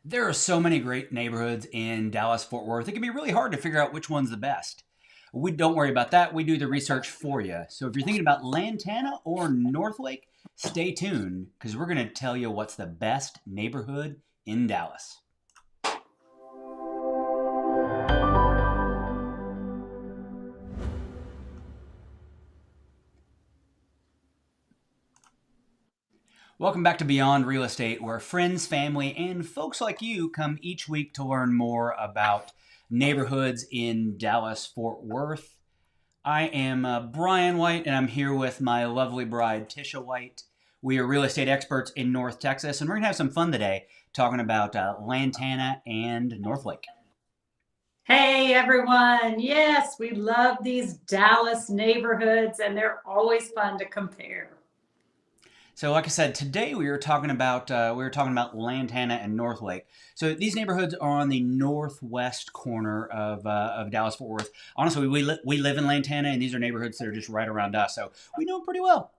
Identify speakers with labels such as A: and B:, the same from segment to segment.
A: There are so many great neighborhoods in Dallas Fort Worth. It can be really hard to figure out which one's the best. We don't worry about that. We do the research for you. So if you're thinking about Lantana or Northlake, stay tuned because we're going to tell you what's the best neighborhood in Dallas. Welcome back to Beyond Real Estate, where friends, family, and folks like you come each week to learn more about neighborhoods in Dallas Fort Worth. I am Brian White, and I'm here with my lovely bride, Tisha White. We are real estate experts in North Texas, and we're going to have some fun today talking about Lantana and Northlake.
B: Hey everyone. Yes, we love these Dallas neighborhoods and they're always fun to compare.
A: So, like I said, today we were talking about Lantana and Northlake. So these neighborhoods are on the northwest corner of Dallas Fort Worth. Honestly, we live in Lantana, and these are neighborhoods that are just right around us, so we know them pretty well.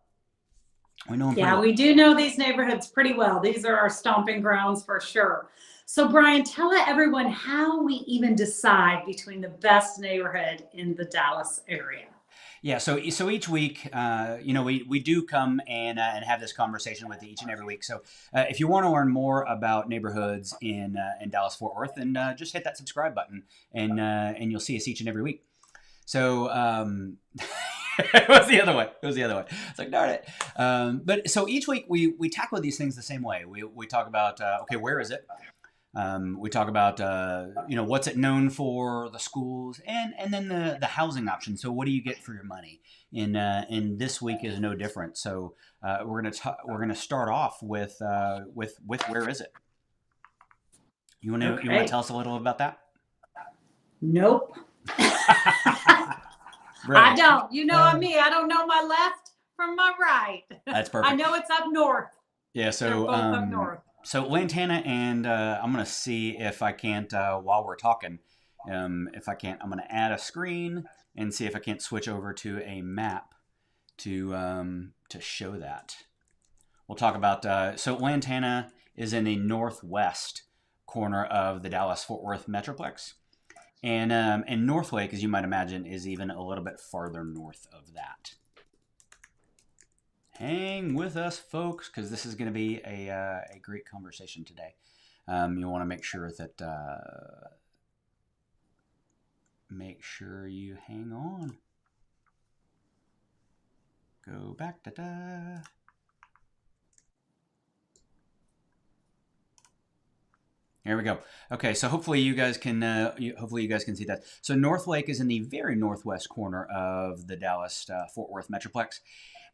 A: We know them pretty
B: Yeah,
A: well.
B: we do know these neighborhoods pretty well. These are our stomping grounds for sure. So Brian, tell everyone how we even decide between the best neighborhood in the Dallas area.
A: Yeah, so each week, we do come and have this conversation with you each and every week. So if you want to learn more about neighborhoods in Dallas Fort Worth, then just hit that subscribe button, and you'll see us each and every week. So it was the other way. It was the other way. It's like darn it. But so each week we tackle these things the same way. We talk about okay, where is it? We talk about what's it known for, the schools, and then the housing options. So what do you get for your money? And this week is no different. So we're gonna start off with where is it? You want to
B: Okay.
A: tell us a little about that?
B: Nope. I
A: Brilliant.
B: don't. You know me. I don't know my left from my right.
A: That's
B: I
A: perfect.
B: know it's up north.
A: Yeah.
B: They're
A: So
B: both up north.
A: so Lantana and I'm gonna see if I can't while we're talking. If I can't, I'm gonna add a screen and see if I can't switch over to a map to show that. We'll talk about so Lantana is in the northwest corner of the Dallas Fort Worth metroplex, and Northlake, as you might imagine, is even a little bit farther north of that. Hang with us, folks, because this is going to be a great conversation today. You want to make sure you hang on. Go back. Da da. Here we go. Okay, so hopefully you guys can see that. So Northlake is in the very northwest corner of the Dallas Fort Worth metroplex,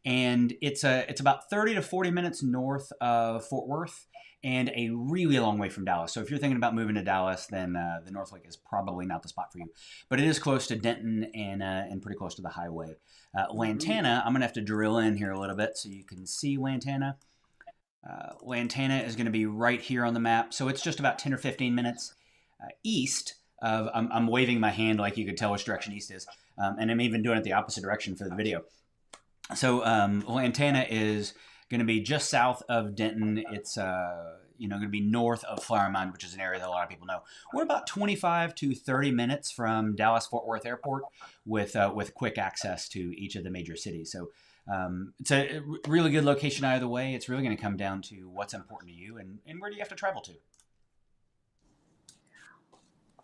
A: and it's about 30 to 40 minutes north of Fort Worth, and a really long way from Dallas. So if you're thinking about moving to Dallas, then the Northlake is probably not the spot for you. But it is close to Denton and pretty close to the highway. Lantana, I'm gonna have to drill in here a little bit so you can see Lantana. Lantana is going to be right here on the map, so it's just about 10 or 15 minutes east of. I'm waving my hand like you could tell which direction east is, and I'm even doing it the opposite direction for the video. So Lantana is going to be just south of Denton. It's going to be north of Flower Mound, which is an area that a lot of people know. We're about 25 to 30 minutes from Dallas Fort Worth Airport, with quick access to each of the major cities. So it's a really good location either way. It's really going to come down to what's important to you and where do you have to travel to.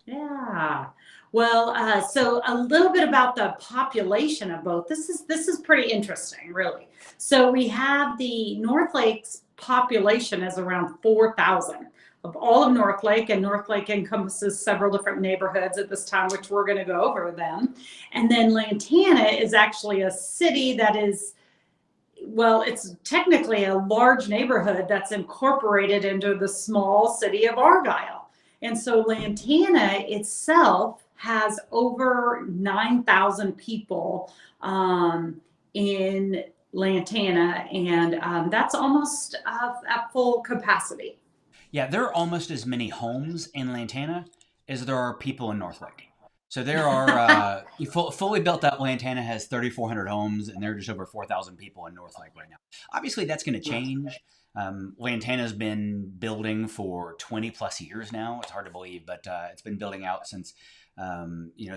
B: Yeah. Well, so a little bit about the population of both. This is pretty interesting, really. So we have the North Lake's population is around 4,000 of all of North Lake, and North Lake encompasses several different neighborhoods at this time, which we're going to go over them. And then Lantana is actually a city that is, well, it's technically a large neighborhood that's incorporated into the small city of Argyle. And so Lantana itself has over 9,000 people in Lantana, and that's almost at full capacity.
A: Yeah, there are almost as many homes in Lantana as there are people in Northlake. So there are fully built out. Lantana has 3,400 homes, and there are just over 4,000 people in Northlake right now. Obviously, that's going to change. Lantana's been building for 20 plus years now. It's hard to believe, but it's been building out since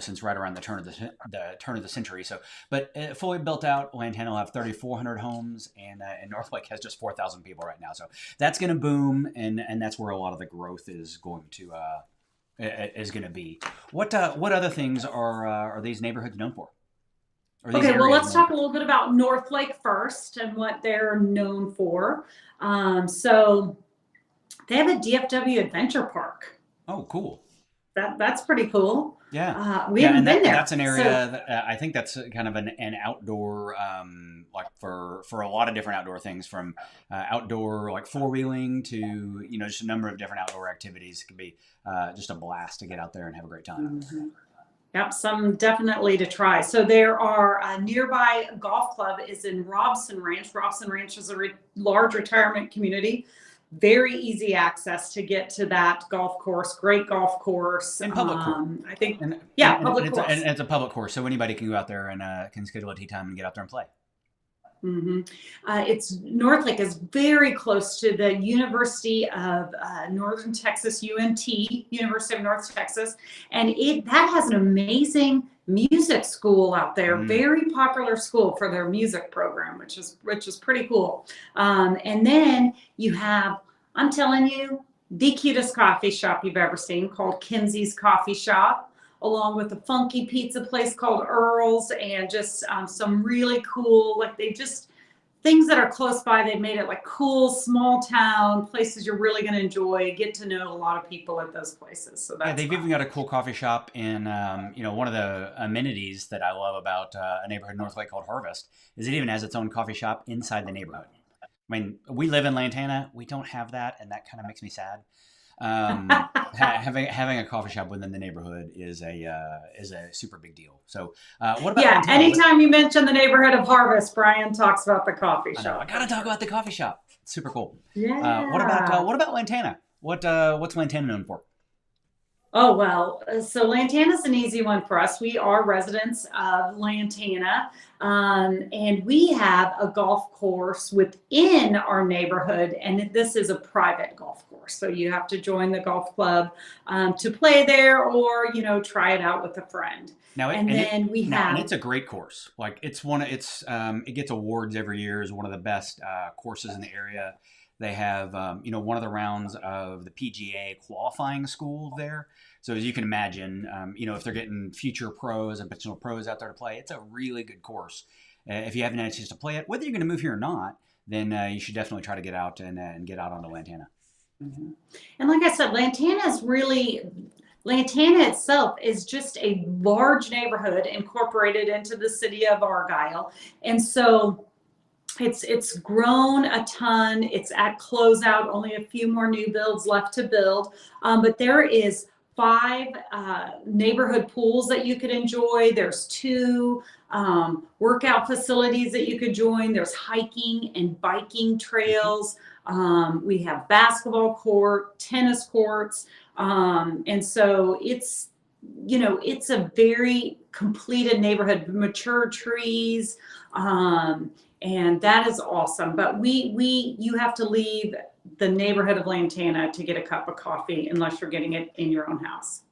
A: since right around the turn of the century. So, but fully built out, Lantana will have 3,400 homes, and Northlake has just 4,000 people right now. So that's going to boom, and that's where a lot of the growth is going to be. What other things are these neighborhoods known for? Or these
B: Okay, well,
A: areas
B: let's
A: known
B: talk a
A: for?
B: little bit about Northlake first and what they're known for. So they have a DFW adventure park.
A: Oh, cool.
B: That's pretty cool.
A: Yeah,
B: We
A: yeah,
B: haven't
A: and
B: been
A: that's
B: there,
A: an
B: so
A: area that I think that's kind of an outdoor, like for a lot of different outdoor things, from outdoor like four wheeling to just a number of different outdoor activities. It can be just a blast to get out there and have a great time.
B: mhm. Yep, some definitely to try. So there are a nearby golf club is in Robson Ranch. Robson Ranch is a large retirement community. Very easy access to get to that golf course. Great golf course.
A: And public course,
B: I think,
A: and
B: yeah, public
A: and
B: course.
A: it's a public course, so anybody can go out there and can schedule a tee time and get out there and play.
B: hmm it's Northlake is very close to the University of Northern Texas, UNT, University of North Texas, and it that has an amazing music school out there.
A: Mm.
B: Very popular school for their music program, which is pretty cool. And then you have, I'm telling you, the cutest coffee shop you've ever seen, called Kinsey's Coffee Shop, along with a funky pizza place called Earl's, and just some really cool, like they just things that are close by. They've made it like cool, small town places you're really going to enjoy, get to know a lot of people at those places. So
A: Yeah,
B: that's
A: they've
B: fun.
A: even got a cool coffee shop in, one of the amenities that I love about a neighborhood in Northlake called Harvest is it even has its own coffee shop inside the neighborhood. I mean, we live in Lantana. We don't have that, and that kind of makes me sad. Having a coffee shop within the neighborhood is a super big deal. So, what about
B: Yeah,
A: Lantana?
B: anytime you mention the neighborhood of Harvest, Brian talks about the coffee
A: I know I
B: shop for
A: gotta talk
B: sure.
A: about the coffee shop. It's super cool.
B: Yeah.
A: What about Lantana? What's Lantana known for?
B: Oh, well, so Lantana's an easy one for us. We are residents of Lantana, and we have a golf course within our neighborhood, and this is a private golf course. So you have to join the golf club to play there, or try it out with a friend. And then we
A: And
B: have
A: it's a great course. Like it gets awards every year as one of the best courses in the area. They have one of the rounds of the PGA qualifying school there. So as you can imagine, if they're getting future pros and potential pros out there to play, it's a really good course. If you haven't had a chance to play it, whether you're going to move here or not, then you should definitely try to get out and get out onto Lantana.
B: Mhm. And like I said, Lantana itself is just a large neighborhood incorporated into the city of Argyle. And so it's grown a ton. It's at closeout, only a few more new builds left to build. But there is five neighborhood pools that you could enjoy. There's two workout facilities that you could join. There's hiking and biking
A: Mhm.
B: trails. We have basketball court, tennis courts. And so it's a very completed neighborhood, mature trees. And that is awesome. But you have to leave the neighborhood of Lantana to get a cup of coffee unless you're getting it in your own house.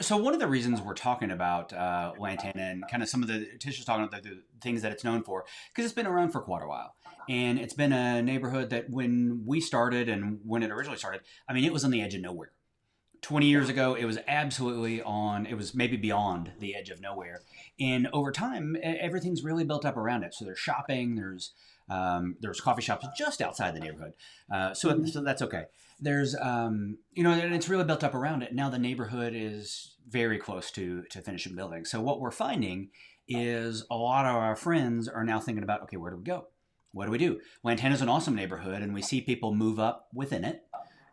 A: So one of the reasons we're talking about Lantana and kind of some of the Tisha's talking about the things that it's known for because it's been around for quite a while, and it's been a neighborhood that when we started and when it originally started, I mean, it was on the edge of nowhere. 20 years
B: Yeah.
A: ago, it was absolutely on. It was maybe beyond the edge of nowhere, and over time, everything's really built up around it. So there's shopping, there's coffee shops just outside the neighborhood,
B: Mhm.
A: so that's okay. There's and it's really built up around it. Now the neighborhood is very close to finishing building. So what we're finding is a lot of our friends are now thinking about, okay, where do we go? What do we do? Lantana's an awesome neighborhood, and we see people move up within it,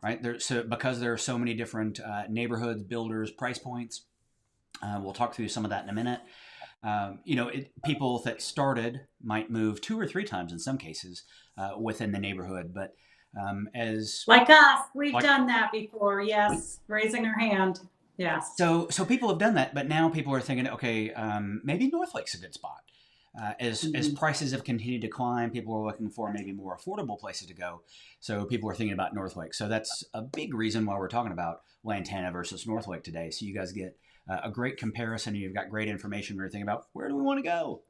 A: right? So because there are so many different neighborhoods, builders, price points. We'll talk through some of that in a minute. People that started might move two or three times in some cases within the neighborhood, but as
B: Like us, we've
A: like
B: done that before. Yes, raising our hand. Yes.
A: so people have done that, but now people are thinking, okay, maybe Northlake's a good spot. as prices have continued to climb, people are looking for maybe more affordable places to go. So people are thinking about Northlake. So that's a big reason why we're talking about Lantana versus Northlake today. So you guys get a great comparison. You've got great information. We're thinking about where do we want to go?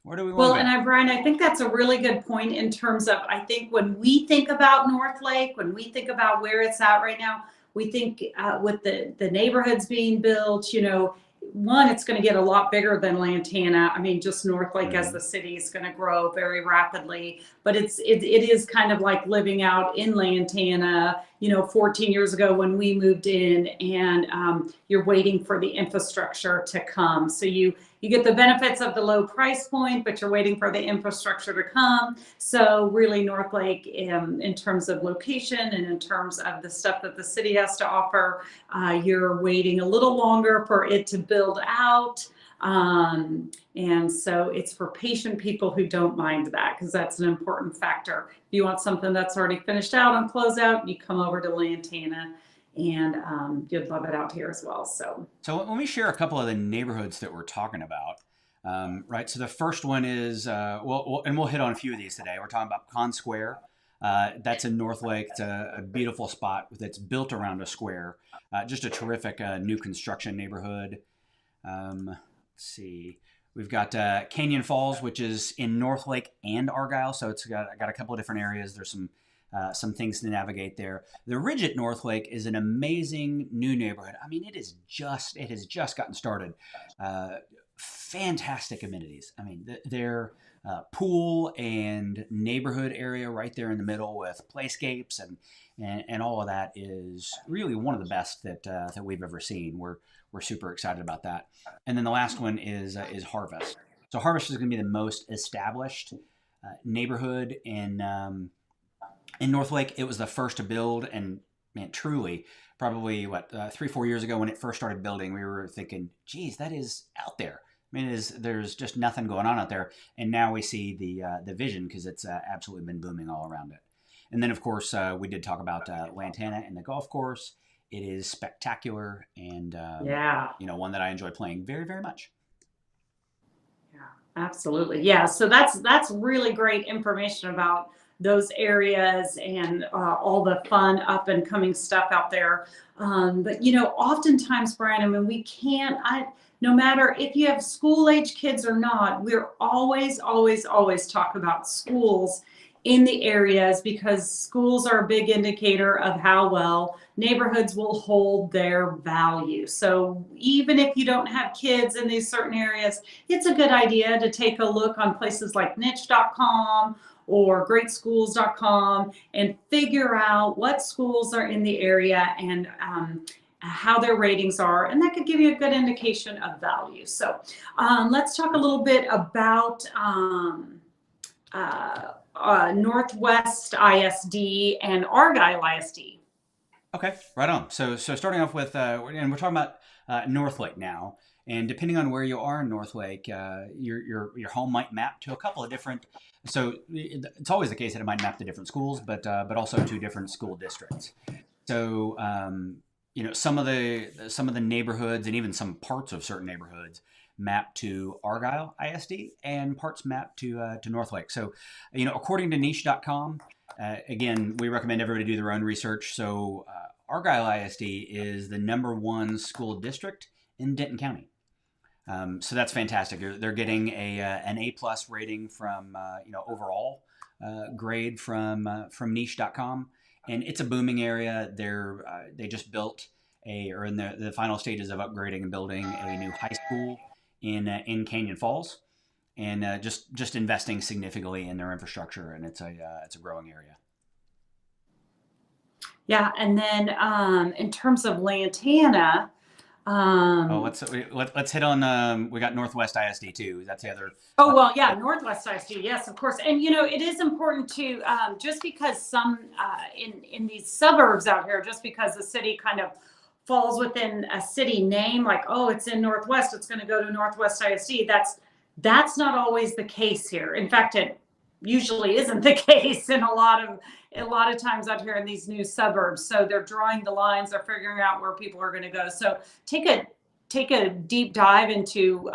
A: Where do we want
B: Well,
A: to go?
B: and Brian, I think that's a really good point in terms of, I think when we think about Northlake, when we think about where it's at right now, we think with the neighborhoods being built, you know, one, it's going to get a lot bigger than Lantana. I mean, just Northlake as the city is going to grow very rapidly, but it is kind of like living out in Lantana, you know, 14 years ago when we moved in, and you're waiting for the infrastructure to come. So you get the benefits of the low price point, but you're waiting for the infrastructure to come. So really Northlake, in terms of location and in terms of the stuff that the city has to offer, you're waiting a little longer for it to build out. And so it's for patient people who don't mind that, because that's an important factor. If you want something that's already finished out on closeout, you come over to Lantana, and you'd love it out here as well. So
A: let me share a couple of the neighborhoods that we're talking about. Right. So the first one is, and we'll hit on a few of these today. We're talking about Con Square. That's in Northlake. It's a beautiful spot that's built around a square. Just a terrific new construction neighborhood. Let's see. We've got Canyon Falls, which is in Northlake and Argyle. So it's got a couple of different areas. There's some things to navigate there. The Ridge at Northlake is an amazing new neighborhood. I mean, it has just gotten started. Fantastic amenities. I mean, their pool and neighborhood area right there in the middle with playscapes and all of that is really one of the best that we've ever seen. We're super excited about that. And then the last one is Harvest. So Harvest is going to be the most established neighborhood in Northlake. It was the first to build, and man, truly, probably 3-4 years ago when it first started building, we were thinking, geez, that is out there. I mean, there's just nothing going on out there, and now we see the vision, because it's absolutely been booming all around it. And then, of course, we did talk about Lantana and the golf course. It is spectacular, and one that I enjoy playing very, very much.
B: Yeah, absolutely. Yeah, so that's really great information about those areas and all the fun up and coming stuff out there. But you know, oftentimes, Brian, I mean, we can't. No matter if you have school age kids or not, we're always talk about schools in the areas, because schools are a big indicator of how well neighborhoods will hold their value. So even if you don't have kids in these certain areas, it's a good idea to take a look on places like niche.com or greatschools.com and figure out what schools are in the area and how their ratings are, and that could give you a good indication of value. So let's talk a little bit about Northwest ISD and Argyle ISD.
A: Okay, right on. So starting off with, and we're talking about Northlake now, and depending on where you are in Northlake, your home might map to a couple of different. So it's always the case that it might map to different schools, but also to different school districts. So some of the neighborhoods and even some parts of certain neighborhoods map to Argyle ISD, and parts map to Northlake. So, according to niche.com, again, we recommend everybody do their own research. So, Argyle ISD is the #1 school district in Denton County. So that's fantastic. They're getting an A+ rating from overall grade from niche.com, and it's a booming area. They just built or in the final stages of upgrading and building a new high school in Canyon Falls, and just investing significantly in their infrastructure, and it's a growing area.
B: Yeah, and then in terms of Lantana,
A: let's hit on. We got Northwest ISD too. That's the other.
B: Oh well, yeah, Northwest ISD, yes, of course. And it is important to just because some in these suburbs out here, just because the city kind of falls within a city name, like, oh, it's in Northwest, it's going to go to Northwest ISD. That's not always the case here. In fact, it usually isn't the case in a lot of times out here in these new suburbs. So they're drawing the lines, they're figuring out where people are going to go. So take take a deep dive into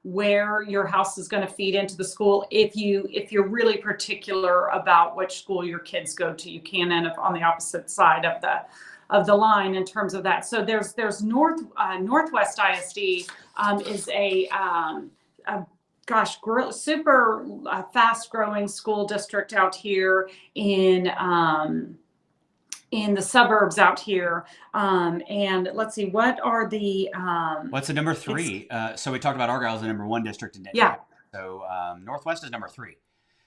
B: where your house is going to feed into the school. If you're really particular about which school your kids go to, you can end up on the opposite side of the line in terms of that. So there's Northwest ISD is a gosh, super fast growing school district out here in the suburbs out here. And let's see, what are the
A: What's the number three? So we talked about Argyle as the number one district in Denton
B: yeah.
A: County. So Northwest is number three.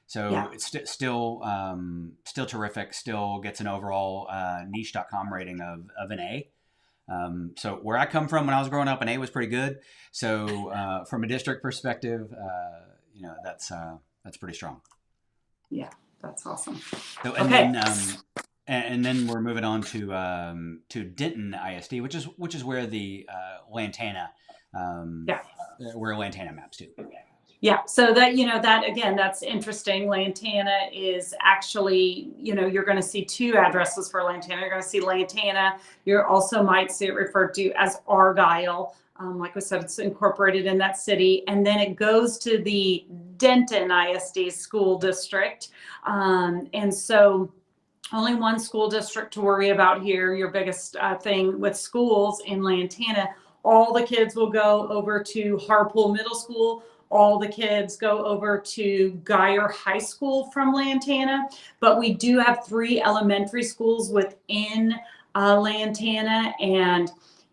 A: So
B: Yeah.
A: it's still terrific. Still gets an overall niche.com rating of an A. So where I come from when I was growing up, an A was pretty good. So from a district perspective, that's pretty strong.
B: Yeah, that's awesome.
A: So
B: Okay.
A: and then we're moving on to Denton ISD, which is where the Lantana where Lantana maps to.
B: Yeah, so that again, that's interesting. Lantana is actually, you're going to see two addresses for Lantana. You're going to see Lantana. You also might see it referred to as Argyle. Like I said, it's incorporated in that city. And then it goes to the Denton ISD school district. And so only one school district to worry about here. Your biggest thing with schools in Lantana, all the kids will go over to Harpool Middle School. All the kids go over to Geyer High School from Lantana, but we do have 3 elementary schools within Lantana, and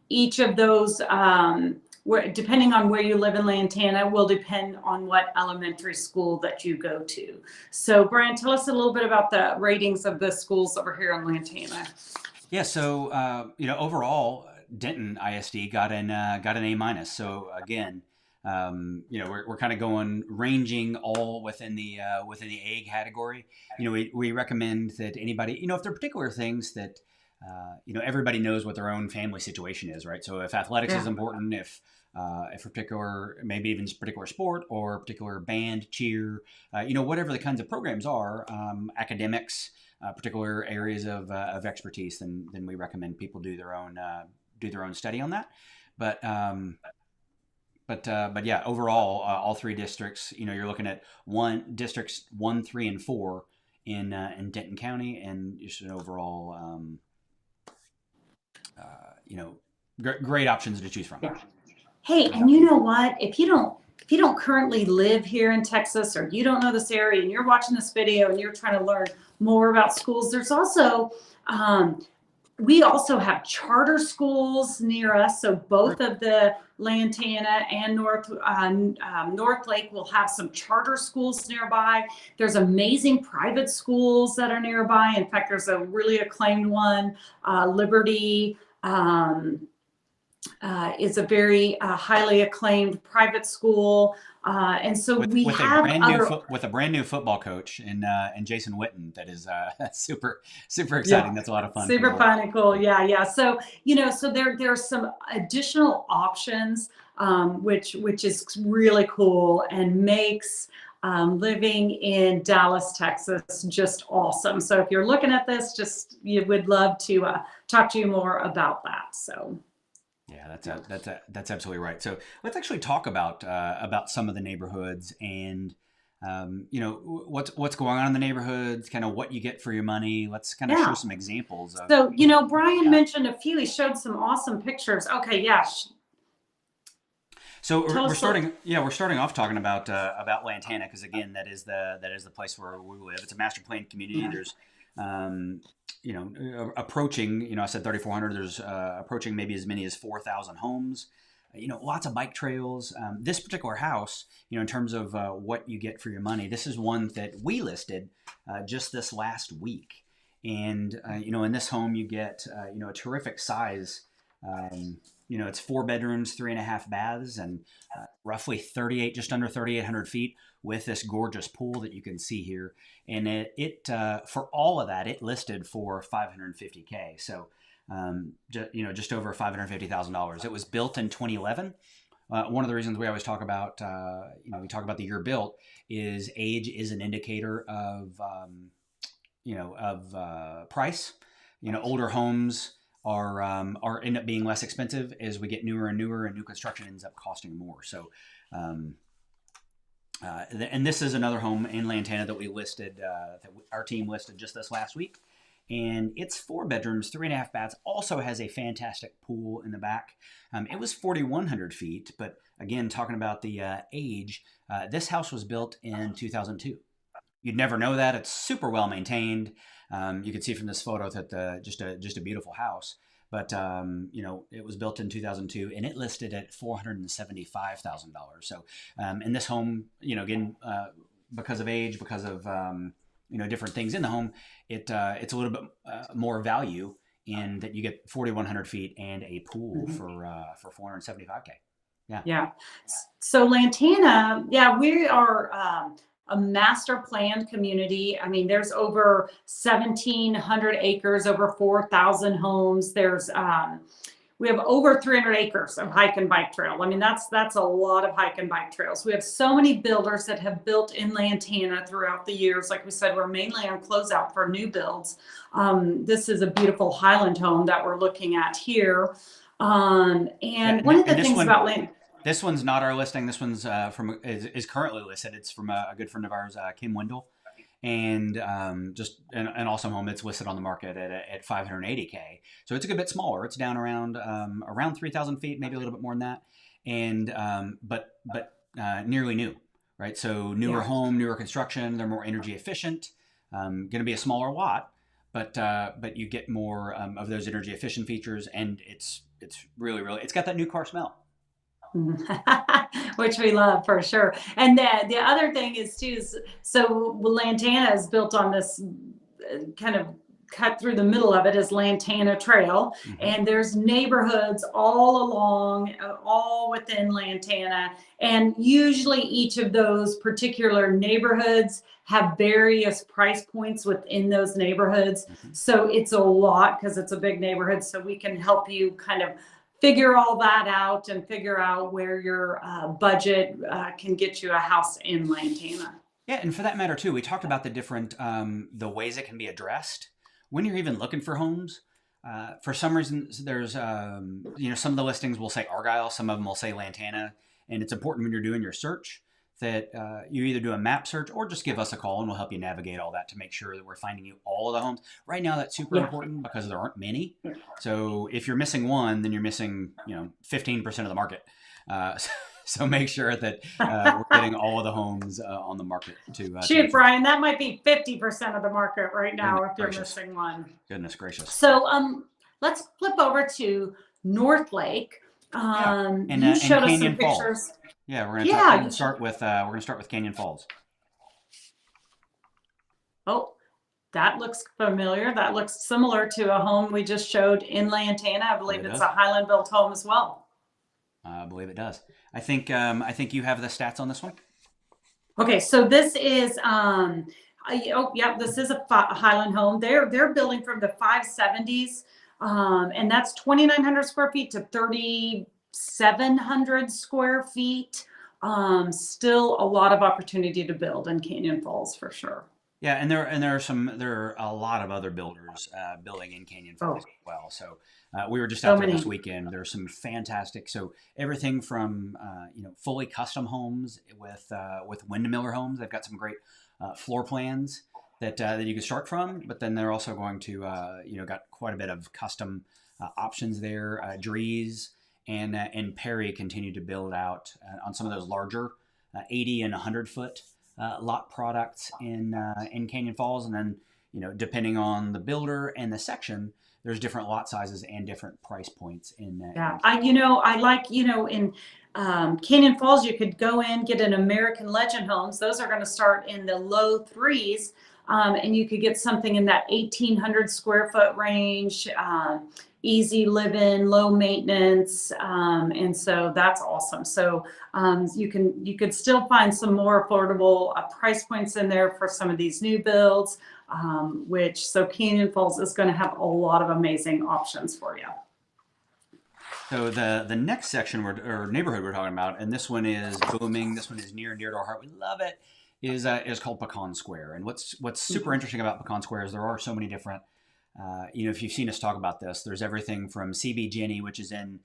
B: each of those, depending on where you live in Lantana, will depend on what elementary school that you go to. So, Brian, tell us a little bit about the ratings of the schools over here in Lantana.
A: Yeah, so overall, Denton ISD got an A minus. So again. We're kind of going ranging all within the A category. We recommend that anybody, if there are particular things that, everybody knows what their own family situation is, right? So if athletics is important, if a particular, maybe even just particular sport or a particular band, cheer, whatever the kinds of programs are, academics, particular areas of expertise, then we recommend people do their own study on that. But yeah, overall, all 3 districts, you're looking at districts 1, 3, and 4 in Denton County, and just an overall, great options to choose from.
B: Yeah. Hey, and you know what? If you don't currently live here in Texas, or you don't know this area, and you're watching this video and you're trying to learn more about schools, there's also we also have charter schools near us. So both of the Lantana and Northlake will have some charter schools nearby. There's amazing private schools that are nearby. In fact, there's a really acclaimed one, Liberty. Is a very highly acclaimed private school, and so with
A: a brand new football coach and Jason Witten. That is super exciting. Yeah. That's a lot of fun.
B: Super fun and cool. Yeah. So so there's some additional options, which is really cool and makes living in Dallas, Texas, just awesome. So if you're looking at this, you would love to talk to you more about that. So.
A: Yeah, that's absolutely right. So let's actually talk about some of the neighborhoods and what's going on in the neighborhoods, kind of what you get for your money. Let's kind of show some examples of.
B: So Brian mentioned a few. He showed some awesome pictures. Okay, yeah.
A: So we're starting off talking about Lantana, because again, that is the place where we live. It's a master planned community. Yeah. There's approaching, I said 3,400, there's approaching maybe as many as 4,000 homes, lots of bike trails. This particular house, in terms of what you get for your money, this is one that we listed just this last week. And, in this home, you get, a terrific size. It's 4 bedrooms, 3.5 baths, and roughly just under 3,800 feet, with this gorgeous pool that you can see here. And it for all of that, it listed for $550K. So, just over $550,000. It was built in 2011. One of the reasons we always talk about, we talk about the year built, is age is an indicator of price. Older homes are end up being less expensive as we get newer and newer, and new construction ends up costing more. So, and this is another home in Lantana that we listed, that our team listed just this last week. And it's 4 bedrooms, 3.5 baths. Also has a fantastic pool in the back. It was 4,100 feet, but again, talking about the age, this house was built in 2002. You'd never know that. It's super well maintained. You can see from this photo that just a beautiful house. But it was built in 2002, and it listed at $475,000. So, in this home, again, because of age, because of different things in the home, it's a little bit more value in that you get 4,100 feet and a pool for $475K. Yeah.
B: Yeah. So Lantana, yeah, we are a master planned community. I mean, there's over 1,700 acres, over 4,000 homes. There's we have over 300 acres of hike and bike trail. I mean, that's a lot of hike and bike trails. We have so many builders that have built in Lantana throughout the years. Like we said, we're mainly on closeout for new builds. This is a beautiful Highland home that we're looking at here. One of the things about Lantana.
A: This one's not our listing. This one's is currently listed. It's from a good friend of ours, Kim Wendell, and just an awesome home. It's listed on the market at $580K. So it's a good bit smaller. It's down around 3,000 feet, maybe a little bit more than that, and but nearly new, right? So newer home, newer construction. They're more energy efficient. Going to be a smaller lot, but you get more of those energy efficient features, and it's really it's got that new car smell.
B: Which we love for sure. And the other thing is too, so Lantana is built on this kind of cut through the middle of it is Lantana Trail. And there's neighborhoods all along, all within Lantana. And usually each of those particular neighborhoods have various price points within those neighborhoods. So it's a lot because it's a big neighborhood. So we can help you kind of figure all that out and figure out where your budget can get you a house in Lantana.
A: Yeah, and for that matter too, we talked about the different the ways it can be addressed when you're even looking for homes. For some reason, there's some of the listings will say Argyle, some of them will say Lantana, and it's important when you're doing your search that you either do a map search or just give us a call and we'll help you navigate all that to make sure that we're finding you all of the homes. Right now, that's super important because there aren't many. So if you're missing one, then you're missing 15% of the market. So make sure that we're getting all of the homes on the market to
B: shoot, Brian, that might be 50% of the market right now if you're missing one.
A: Goodness gracious.
B: So let's flip over to Northlake.
A: And
B: you showed us
A: Canyon
B: some pictures.
A: Falls. Yeah, we're going to start with Canyon Falls.
B: Oh, that looks familiar. That looks similar to a home we just showed in Lantana. I believe it's a Highland built home as well.
A: I believe it does. I think you have the stats on this one.
B: Okay, so this is this is a Highland home. They're building from the 570s, and that's 2,900 square feet to 3,700 square feet. Still a lot of opportunity to build in Canyon Falls for sure.
A: Yeah, and there are a lot of other builders building in Canyon Falls as well. So we were just out there this weekend. There's some fantastic. So everything from fully custom homes with Windmiller Homes. They've got some great floor plans that you can start from. But then they're also going to got quite a bit of custom options there. Drees and Perry continue to build out on some of those larger 80 and 100 foot. Lot products in Canyon Falls, and then depending on the builder and the section, there's different lot sizes and different price points in that.
B: Yeah, I like in Canyon Falls you could go in get an American Legend homes. Those are going to start in the low threes, and you could get something in that 1,800 square foot range. Easy living, low maintenance, and so that's awesome. So you could still find some more affordable price points in there for some of these new builds, so Canyon Falls is going to have a lot of amazing options for you.
A: So the next section or neighborhood we're talking about, and this one is booming. This one is near and dear to our heart. We love it. Is called Pecan Square. And what's super interesting about Pecan Square is there are so many different if you've seen us talk about this, there's everything from CB Jenny, which is in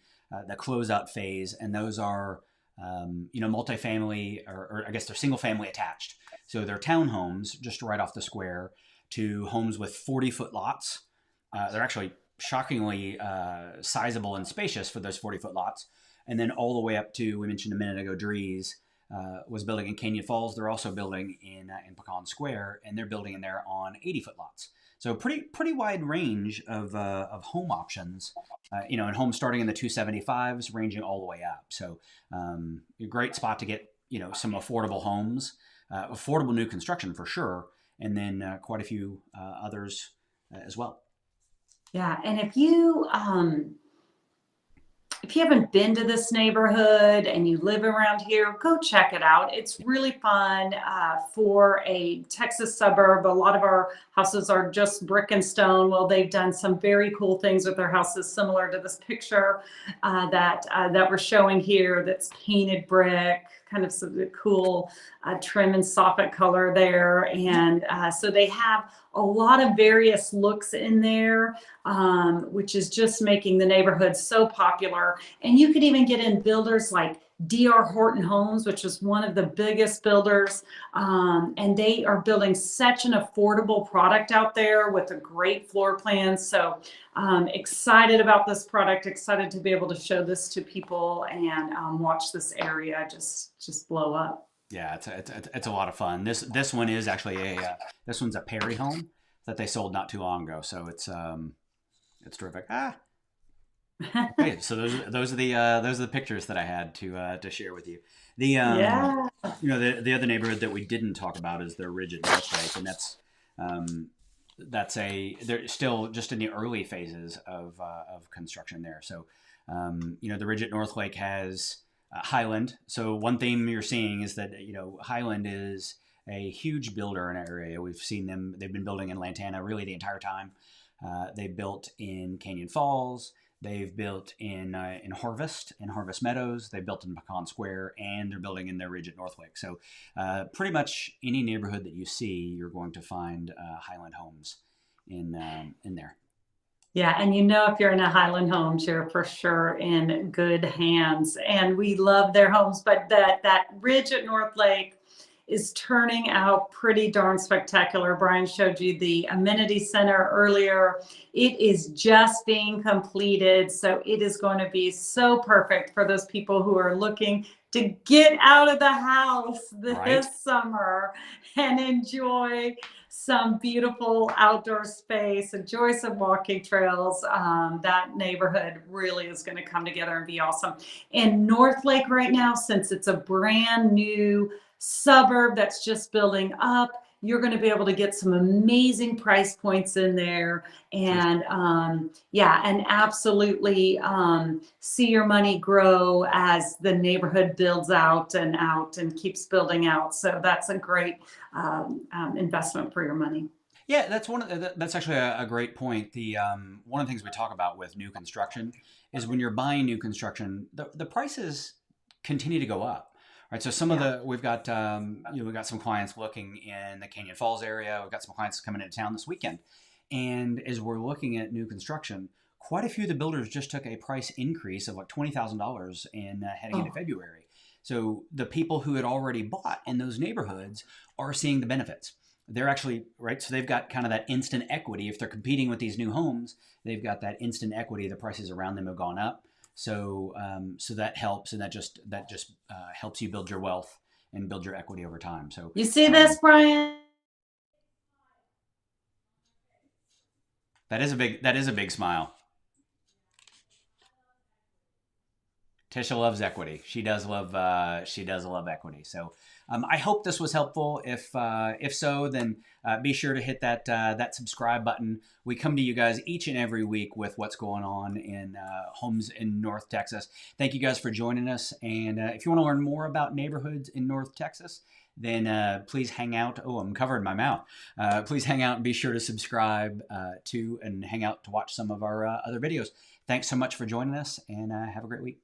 A: the closeout phase, and those are multifamily, or I guess they're single family attached. So they're townhomes just right off the square to homes with 40-foot lots. They're actually shockingly sizable and spacious for those 40-foot lots. And then all the way up to, we mentioned a minute ago, Drees was building in Canyon Falls. They're also building in Pecan Square, and they're building in there on 80-foot lots. So pretty wide range of home options, and homes starting in the 275s, ranging all the way up. So a great spot to get some affordable homes, affordable new construction for sure, and then quite a few others as well.
B: Yeah, and if you haven't been to this neighborhood and you live around here, go check it out. It's really fun for a Texas suburb. A lot of our houses are just brick and stone. Well, they've done some very cool things with their houses, similar to this picture that we're showing here. That's painted brick, kind of some cool trim and soffit color there, and so they have a lot of various looks in there, which is just making the neighborhood so popular. And you could even get in builders like D.R. Horton Homes, which is one of the biggest builders. And they are building such an affordable product out there with a great floor plan. So excited about this product, excited to be able to show this to people and watch this area just blow up.
A: Yeah, it's a lot of fun. This one is actually this one's a Perry home that they sold not too long ago, so it's terrific. Okay, so those are the pictures that I had to share with you. The the other neighborhood that we didn't talk about is the Rigid Northlake, and they're still just in the early phases of construction there. So the Rigid Northlake has Highland. So one theme you're seeing is that Highland is a huge builder in our area. We've seen them; they've been building in Lantana really the entire time. They built in Canyon Falls. They've built in Harvest Meadows. They built in Pecan Square, and they're building in their Rigid Northlake. So pretty much any neighborhood that you see, you're going to find Highland homes in there.
B: Yeah, and if you're in a Highland Homes, you're for sure in good hands. And we love their homes, but that ridge at Northlake is turning out pretty darn spectacular. Brian showed you the amenity center earlier. It is just being completed, so it is going to be so perfect for those people who are looking to get out of the house this summer and enjoy some beautiful outdoor space, enjoy some walking trails. That neighborhood really is going to come together and be awesome. And Northlake right now, since it's a brand new suburb that's just building up, you're going to be able to get some amazing price points in there, and and absolutely see your money grow as the neighborhood builds out and keeps building out. So that's a great investment for your money.
A: Yeah, that's actually a great point. The one of the things we talk about with new construction is when you're buying new construction, the prices continue to go up. Right, so we've got some clients looking in the Canyon Falls area. We've got some clients coming into town this weekend, and as we're looking at new construction, quite a few of the builders just took a price increase of like $20,000 in heading into February. So the people who had already bought in those neighborhoods are seeing the benefits. They're actually so they've got kind of that instant equity. If they're competing with these new homes, they've got that instant equity. The prices around them have gone up. So that helps, and that just helps you build your wealth and build your equity over time. So
B: you see this, Brian?
A: That is a big smile. Tisha loves equity. She does love equity. So I hope this was helpful. If so, then be sure to hit that subscribe button. We come to you guys each and every week with what's going on in homes in North Texas. Thank you guys for joining us. And if you want to learn more about neighborhoods in North Texas, then please hang out. Oh, I'm covering my mouth. Please hang out and be sure to subscribe to and hang out to watch some of our other videos. Thanks so much for joining us, and have a great week.